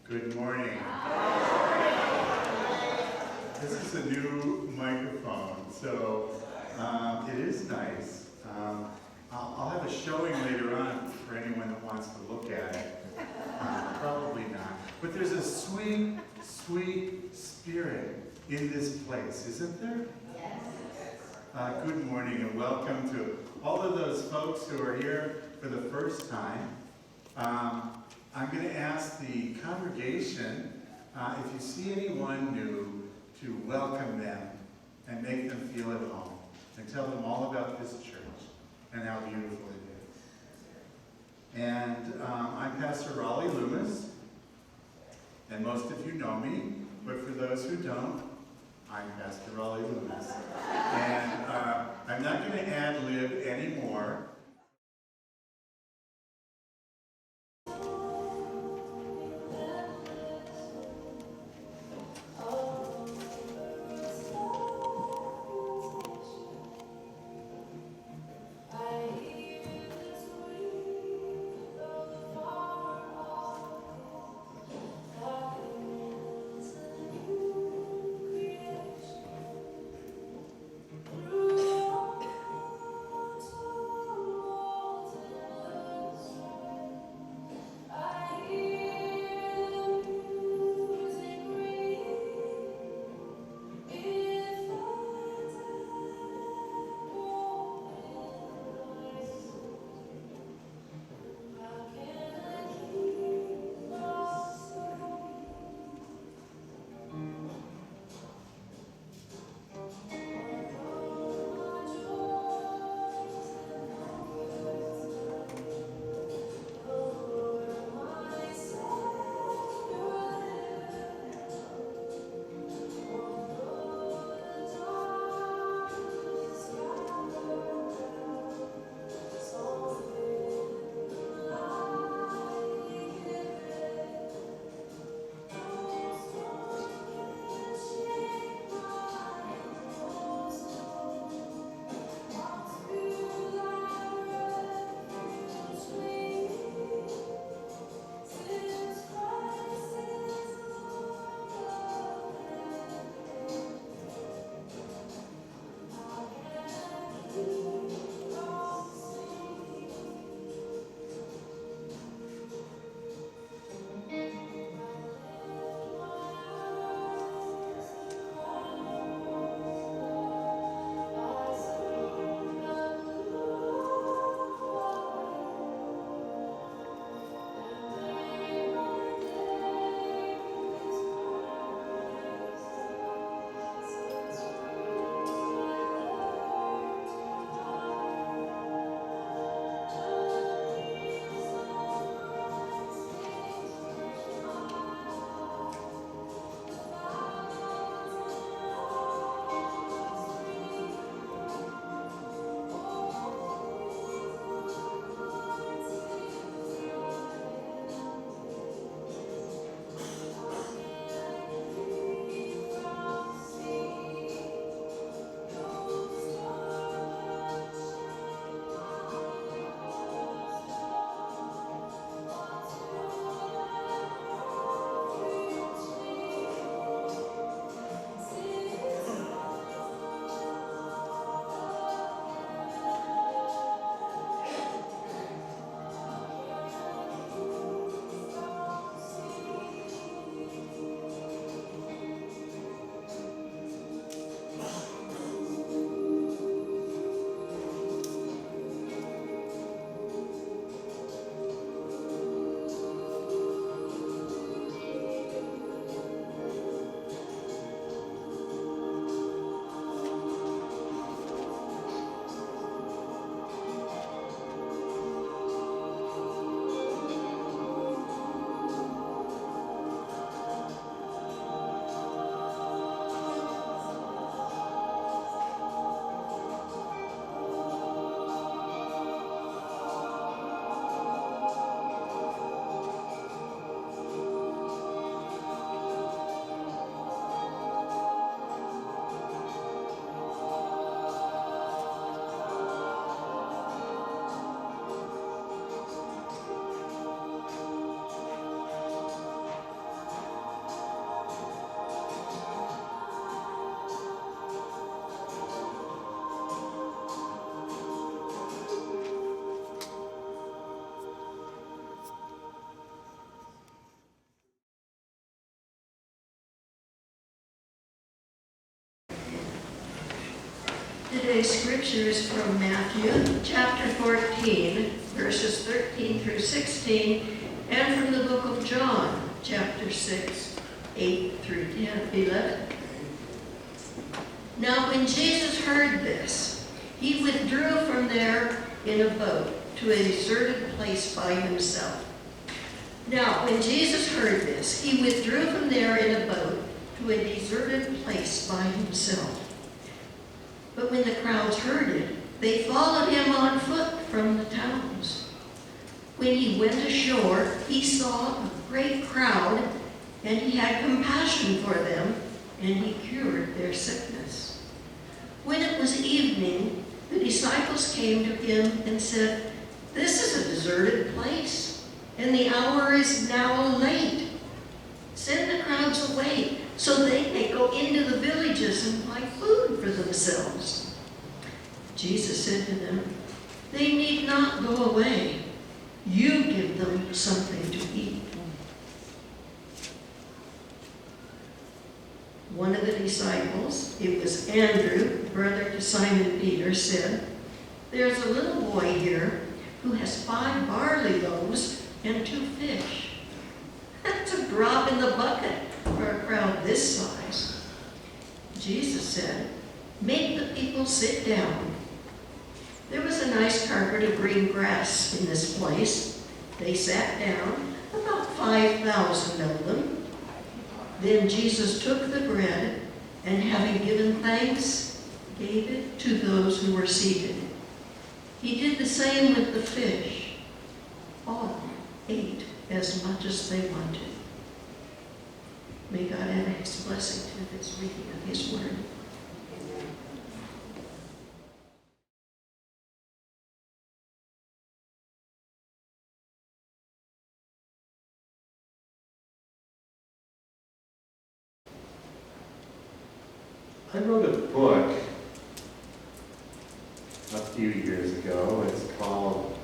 Good morning. This is a new microphone, so it is nice. I'll have a showing later on for anyone that wants to look at it. Probably not. But there's a sweet, sweet spirit in this place, isn't there? Yes. Good morning and welcome to all of those folks who are here for the first time. I'm going to ask the congregation, if you see anyone new, to welcome them and make them feel at home and tell them all about this church and how beautiful it is. And I'm Pastor Raleigh Loomis, and most of you know me, but for those who don't, I'm Pastor Raleigh Loomis. And I'm not going to ad-lib anymore. Today's scripture is from Matthew chapter 14, verses 13 through 16, and from the book of John, chapter 6, 8 through 11. Now when Jesus heard this, he withdrew from there in a boat to a deserted place by himself. Now when Jesus heard this, he withdrew from there in a boat to a deserted place by himself. But when the crowds heard it, they followed him on foot from the towns. When he went ashore, he saw a great crowd, and he had compassion for them, and he cured their sickness. When it was evening, the disciples came to him and said, "This is a deserted place, and the hour is now late. Send the crowds away, so they may go into the villages and buy food for themselves." Jesus said to them, "They need not go away. You give them something to eat." One of the disciples, it was Andrew, brother to Simon Peter, said, "There's a little boy here who has 5 barley loaves and 2 fish. That's a drop in the bucket for a crowd this size." Jesus said, "Make the people sit down." There was a nice carpet of green grass in this place. They sat down, about 5,000 of them. Then Jesus took the bread, and having given thanks, gave it to those who were seated. He did the same with the fish. All ate as much as they wanted. May God add his blessing to this reading of his word. I wrote a book a few years ago. It's called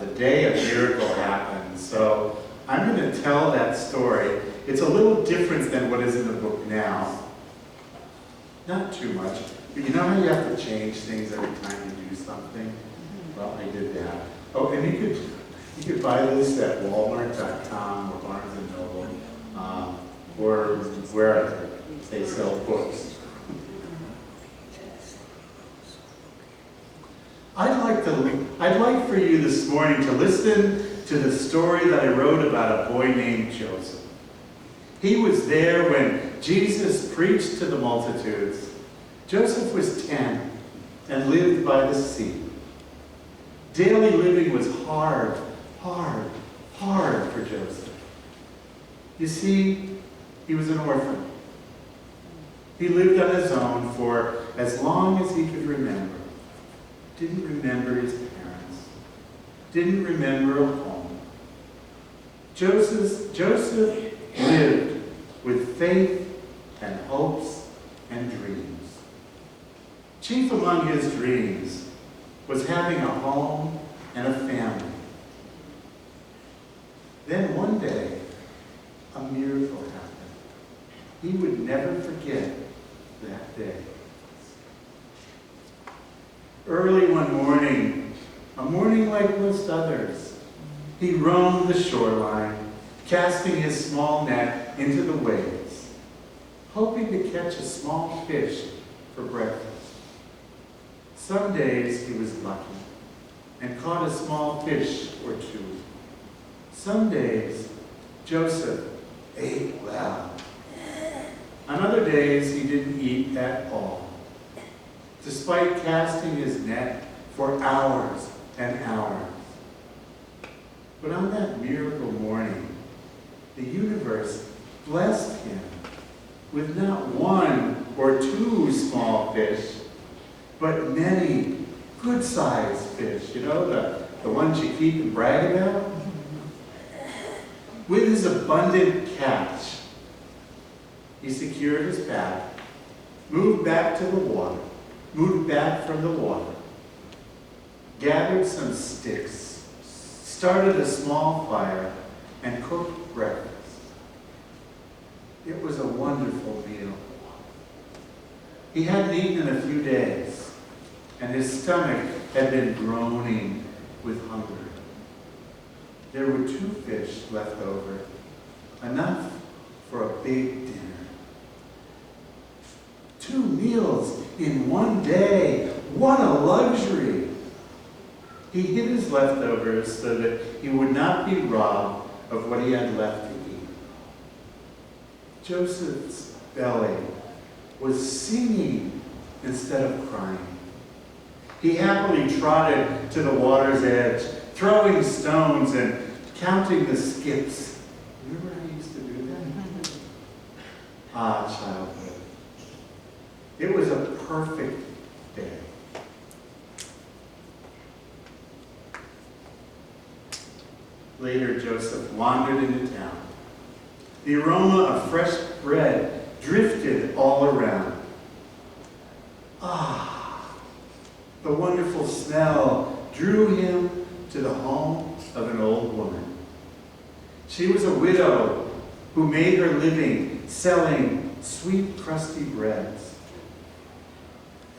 The Day a Miracle Happened. So I'm going to tell that story. It's a little different than what is in the book now. Not too much. But you know how you have to change things every time you do something? Well, I did that. Oh, and you could buy this at Walmart.com or Barnes & Noble or wherever they sell books. I'd like for you this morning to listen to the story that I wrote about a boy named Joseph. He was there when Jesus preached to the multitudes. Joseph was 10 and lived by the sea. Daily living was hard for Joseph. You see, he was an orphan. He lived on his own for as long as he could remember. Didn't remember his parents. Didn't remember a home. Joseph lived with faith and hopes and dreams. Chief among his dreams was having a home and a family. Then one day, a miracle happened. He would never forget that day. Early one morning, a morning like most others, he roamed the shoreline, casting his small net into the waves, hoping to catch a small fish for breakfast. Some days he was lucky and caught a small fish or 2. Some days, Joseph ate well. On other days, he didn't eat at all, despite casting his net for hours and hours. But on that miracle morning, the universe blessed him with not 1 or 2 small fish, but many good-sized fish. You know, the ones you keep and brag about? With his abundant catch, he secured his pack, moved back from the water, gathered some sticks, started a small fire, and cooked breakfast. It was a wonderful meal. He hadn't eaten in a few days. and his stomach had been groaning with hunger. There were 2 fish left over, enough for a big dinner. 2 meals in one day. What a luxury! He hid his leftovers so that he would not be robbed of what he had left to eat. Joseph's belly was singing instead of crying. He happily trotted to the water's edge, throwing stones and counting the skips. Remember how he used to do that? Ah, childhood. It was a perfect day. Later, Joseph wandered into town. The aroma of fresh bread drifted all around. Ah, the wonderful smell drew him to the home of an old woman. She was a widow who made her living selling sweet, crusty breads.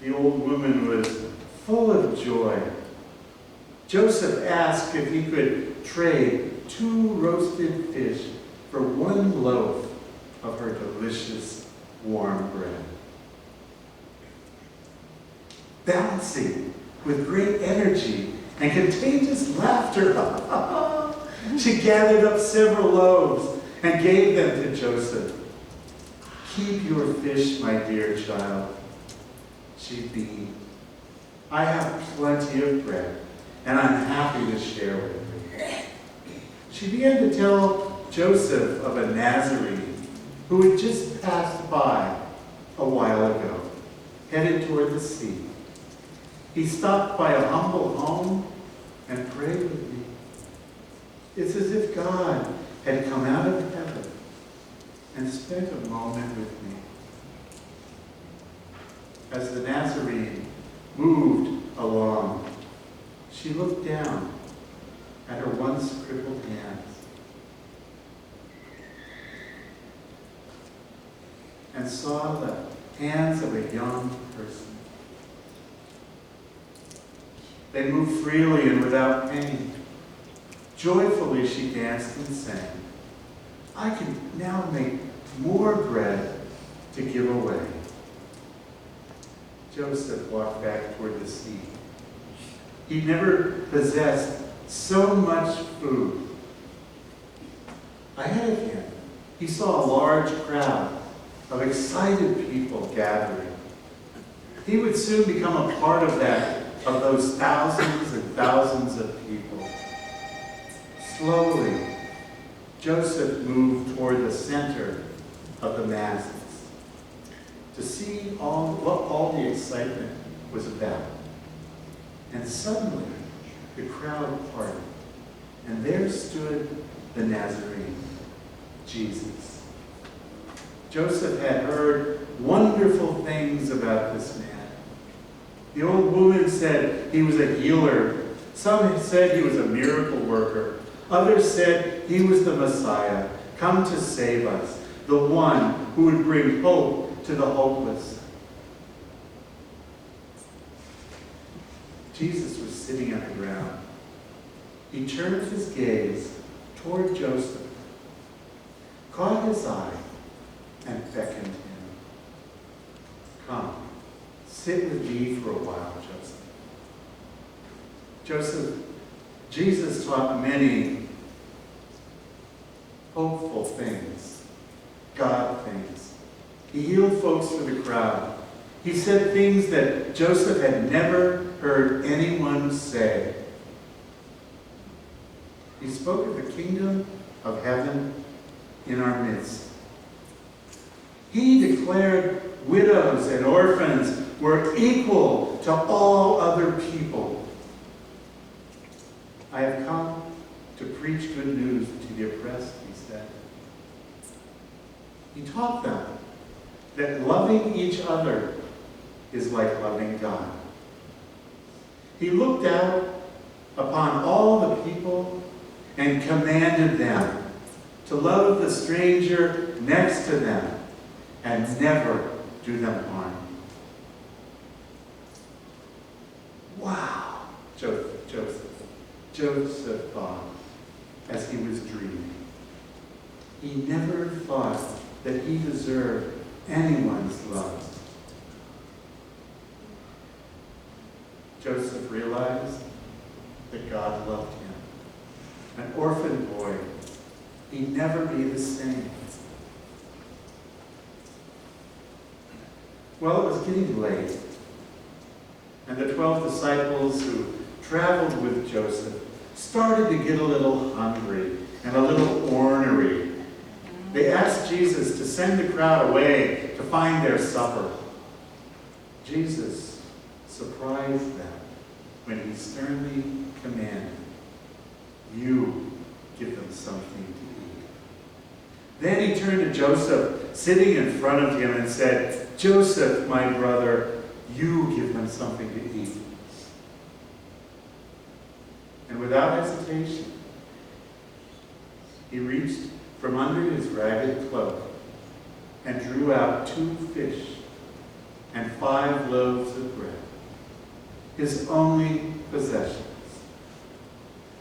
The old woman was full of joy. Joseph asked if he could trade 2 roasted fish for 1 loaf of her delicious, warm bread. Bouncing with great energy and contagious laughter, she gathered up several loaves and gave them to Joseph. "Keep your fish, my dear child," she beamed. "I have plenty of bread, and I'm happy to share with you." She began to tell Joseph of a Nazarene who had just passed by a while ago, headed toward the sea. "He stopped by a humble home and prayed with me. It's as if God had come out of heaven and spent a moment with me." As the Nazarene moved along, she looked down at her once crippled hands and saw the hands of a young person. They moved freely and without pain. Joyfully she danced and sang, "I can now make more bread to give away." Joseph walked back toward the sea. He never possessed so much food. Ahead of him, he saw a large crowd of excited people gathering. He would soon become a part of those thousands and thousands of people. Slowly, Joseph moved toward the center of the masses to see what all the excitement was about. And suddenly, the crowd parted, and there stood the Nazarene, Jesus. Joseph had heard wonderful things about this man. The old woman said he was a healer. Some said he was a miracle worker. Others said he was the Messiah, come to save us, the one who would bring hope to the hopeless. Jesus was sitting on the ground. He turned his gaze toward Joseph, caught his eye, and beckoned him. "Come, sit with me for a while, Joseph." Jesus taught many hopeful things, God things. He healed folks for the crowd. He said things that Joseph had never heard anyone say. He spoke of the kingdom of heaven in our midst. He declared widows and orphans were equal to all other people. "I have come to preach good news to the oppressed," he said. He taught them that loving each other is like loving God. He looked out upon all the people and commanded them to love the stranger next to them and never do them harm. Joseph thought as he was dreaming. He never thought that he deserved anyone's love. Joseph realized that God loved him. An orphan boy, he'd never be the same. Well, it was getting late, and the 12 disciples who traveled with Joseph started to get a little hungry and a little ornery. They asked Jesus to send the crowd away to find their supper. Jesus surprised them when he sternly commanded, "You give them something to eat." Then he turned to Joseph, sitting in front of him, and said, "Joseph, my brother, you give them something to eat." And without hesitation, he reached from under his ragged cloak and drew out 2 fish and 5 loaves of bread, his only possessions.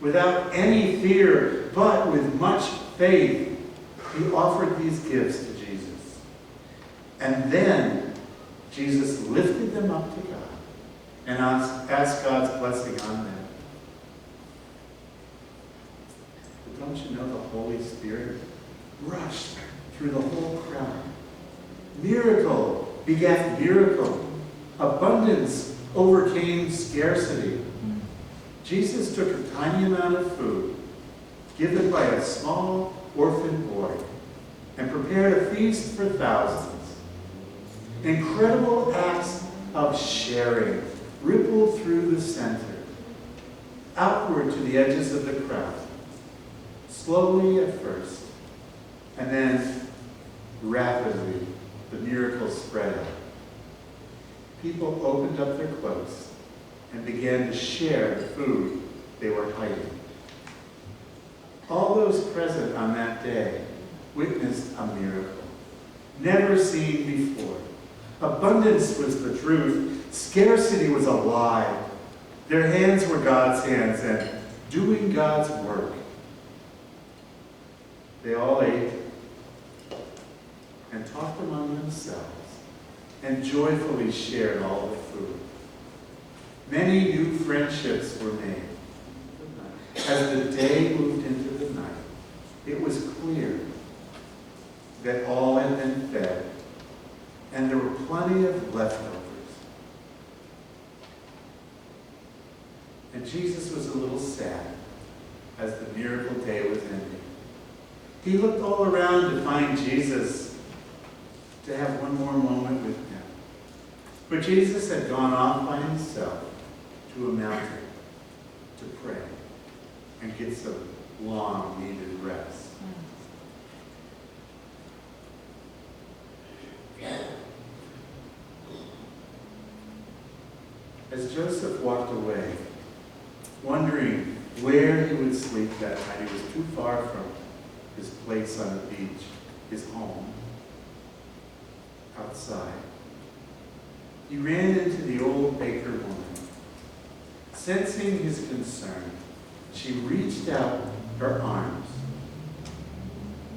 Without any fear, but with much faith, he offered these gifts to Jesus. And then Jesus lifted them up to God and asked God's blessing on them. But don't you know the Holy Spirit rushed through the whole crowd? Miracle begat miracle. Abundance overcame scarcity. Jesus took a tiny amount of food given by a small orphan boy and prepared a feast for thousands. Incredible acts of sharing rippled through the center, outward to the edges of the crowd, slowly at first, and then rapidly the miracle spread out. People opened up their cloaks and began to share the food they were hiding. All those present on that day witnessed a miracle, never seen before. Abundance was the truth. Scarcity was a lie. Their hands were God's hands and doing God's work. They all ate and talked among themselves and joyfully shared all the food. Many new friendships were made. As the day moved into the night, it was clear that all had been fed and there were plenty of leftovers. And Jesus was a little sad as the miracle day was ending. He looked all around to find Jesus, to have one more moment with him. But Jesus had gone off by himself to a mountain to pray and get some long-needed rest. As Joseph walked away, wondering where he would sleep that night, he was too far from his place on the beach, his home, outside. He ran into the old baker woman. Sensing his concern, she reached out her arms,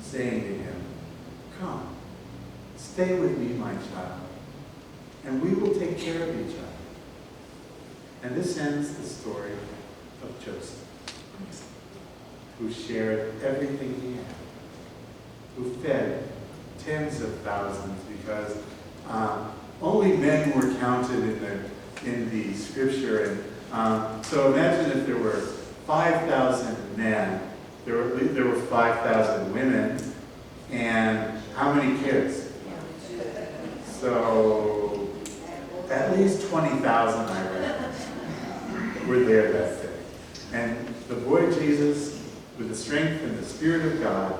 saying to him, "Come, stay with me, my child, and we will take care of each other." And this ends the story of Joseph, who shared everything he had, who fed tens of thousands, because only men were counted in the scripture. And so imagine if there were 5,000 men, there were 5,000 women, and how many kids? So at least 20,000, I read, were there that day. And the boy Jesus, with the strength and the Spirit of God,